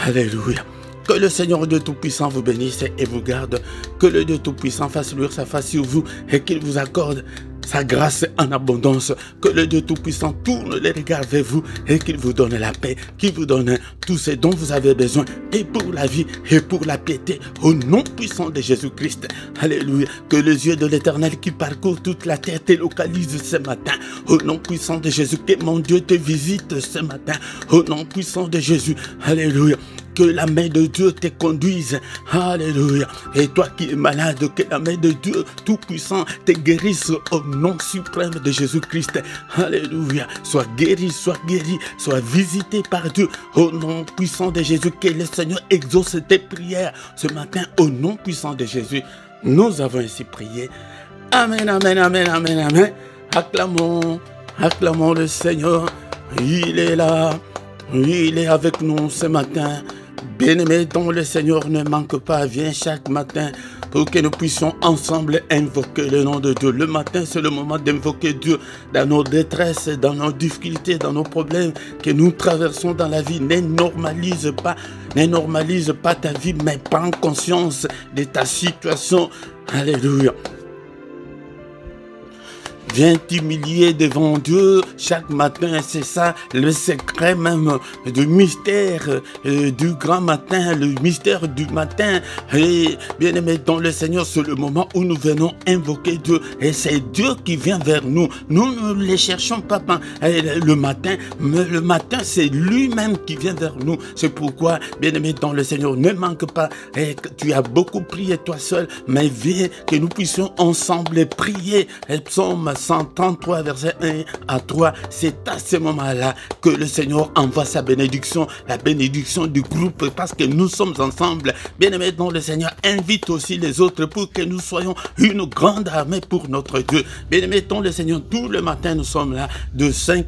A: Alléluia. Que le Seigneur Dieu Tout-Puissant vous bénisse et vous garde. Que le Dieu Tout-Puissant fasse luire sa face sur vous et qu'il vous accorde sa grâce en abondance. Que le Dieu Tout-Puissant tourne les regards vers vous et qu'il vous donne la paix, qu'il vous donne tout ce dont vous avez besoin et pour la vie et pour la piété au nom puissant de Jésus-Christ. Alléluia. Que les yeux de l'Éternel qui parcourt toute la terre te localisent ce matin au nom puissant de Jésus. Que mon Dieu te visite ce matin au nom puissant de Jésus. Alléluia. Que la main de Dieu te conduise. Alléluia. Et toi qui es malade, que la main de Dieu Tout-Puissant te guérisse au nom suprême de Jésus-Christ. Alléluia. Sois guéri, sois visité par Dieu au nom puissant de Jésus. Que le Seigneur exauce tes prières ce matin au nom puissant de Jésus. Nous avons ainsi prié. Amen, amen, amen, amen, amen. Acclamons, acclamons le Seigneur. Il est là. Il est avec nous ce matin. Bien-aimé dont le Seigneur ne manque pas, viens chaque matin pour que nous puissions ensemble invoquer le nom de Dieu. Le matin, c'est le moment d'invoquer Dieu dans nos détresses, dans nos difficultés, dans nos problèmes que nous traversons dans la vie. Ne normalise pas ta vie, mais prends conscience de ta situation. Alléluia. Viens t'humilier devant Dieu chaque matin, c'est ça le secret même du mystère du grand matin, le mystère du matin. Et bien aimé dans le Seigneur, c'est le moment où nous venons invoquer Dieu et c'est Dieu qui vient vers nous. Nous ne les cherchons pas le matin, mais le matin c'est lui-même qui vient vers nous. C'est pourquoi, bien aimé dans le Seigneur, ne manque pas. Et tu as beaucoup prié toi seul, mais viens que nous puissions ensemble prier. Psaume 133 verset 1 à 3, c'est à ce moment-là que le Seigneur envoie sa bénédiction, la bénédiction du groupe, parce que nous sommes ensemble. Bien-aimés dans le Seigneur, invite aussi les autres pour que nous soyons une grande armée pour notre Dieu. Bien-aimés dans le Seigneur, tout le matin nous sommes là de 5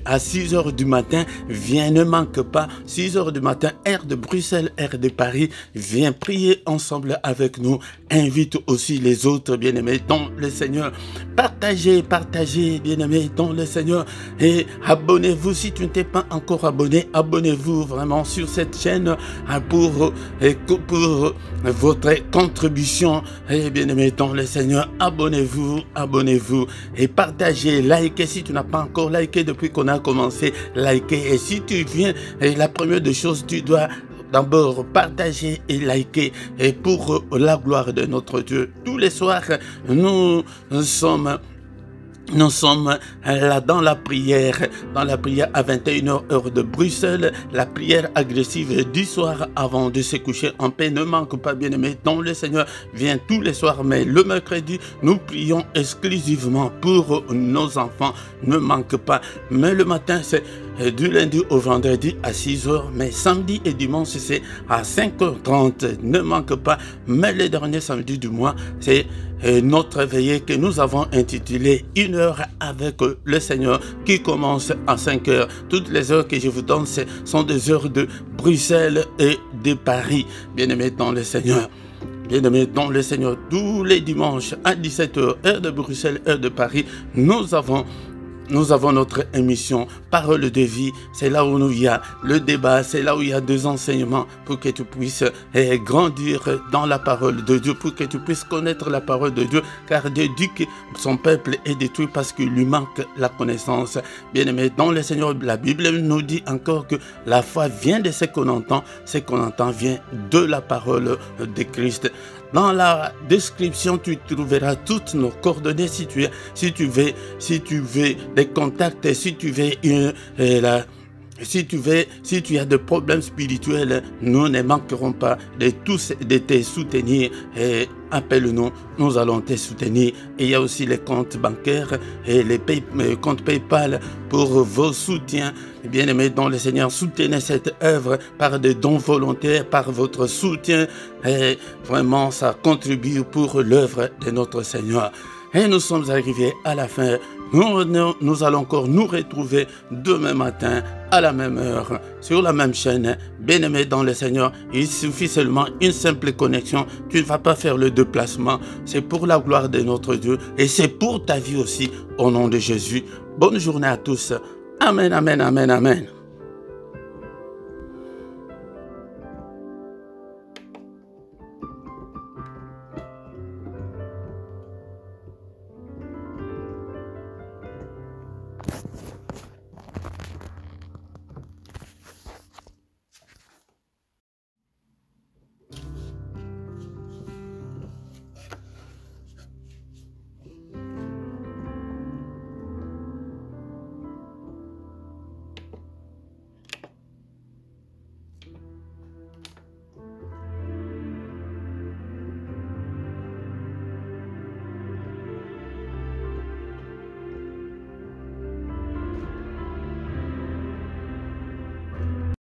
A: à 6 heures du matin. Viens, ne manque pas, 6 heures du matin, heure de Bruxelles, heure de Paris. Viens prier ensemble avec nous. Invite aussi les autres, bien-aimés dans le Seigneur. Partagez, bien-aimés dans le Seigneur. Et abonnez-vous si tu ne t'es pas encore abonné. Abonnez-vous vraiment sur cette chaîne pour votre contribution. Et bien-aimés dans le Seigneur, abonnez-vous et partagez, likez si tu n'as pas encore liké depuis qu'on a commencé. Likez. Et si tu viens, et la première des choses, tu dois d'abord partager et liker et pour la gloire de notre Dieu. Tous les soirs, nous sommes là dans la prière à 21h heure de Bruxelles, la prière agressive du soir avant de se coucher en paix. Ne manque pas, bien-aimé, dans le Seigneur vient tous les soirs, mais le mercredi, nous prions exclusivement pour nos enfants. Ne manque pas, mais le matin, c'est du lundi au vendredi à 6h, mais samedi et dimanche, c'est à 5h30. Ne manque pas, mais le dernier samedi du mois, c'est notre veillée que nous avons intitulée Une heure avec le Seigneur qui commence à 5h. Toutes les heures que je vous donne sont des heures de Bruxelles et de Paris. Bien-aimés dans le Seigneur. Bien-aimés dans le Seigneur, tous les dimanches à 17h, heure de Bruxelles, heure de Paris, nous avons notre émission Parole de vie. C'est là où il y a le débat, c'est là où il y a des enseignements pour que tu puisses grandir dans la parole de Dieu, pour que tu puisses connaître la parole de Dieu, car Dieu dit que son peuple est détruit parce qu'il lui manque la connaissance. Bien-aimé dans le Seigneur, la Bible nous dit encore que la foi vient de ce qu'on entend vient de la parole de Christ. Dans la description, tu trouveras toutes nos coordonnées si tu veux des contacts, si tu veux Si tu as des problèmes spirituels, nous ne manquerons pas de te soutenir. Et appelle-nous, nous allons te soutenir. Et il y a aussi les comptes bancaires et les comptes PayPal pour vos soutiens. Bien-aimés dans le Seigneur, soutenez cette œuvre par des dons volontaires, par votre soutien. Et vraiment, ça contribue pour l'œuvre de notre Seigneur. Et nous sommes arrivés à la fin. Nous allons encore nous retrouver demain matin à la même heure, sur la même chaîne. Bien-aimé dans le Seigneur, il suffit seulement une simple connexion. Tu ne vas pas faire le déplacement. C'est pour la gloire de notre Dieu et c'est pour ta vie aussi, au nom de Jésus. Bonne journée à tous. Amen, amen, amen, amen.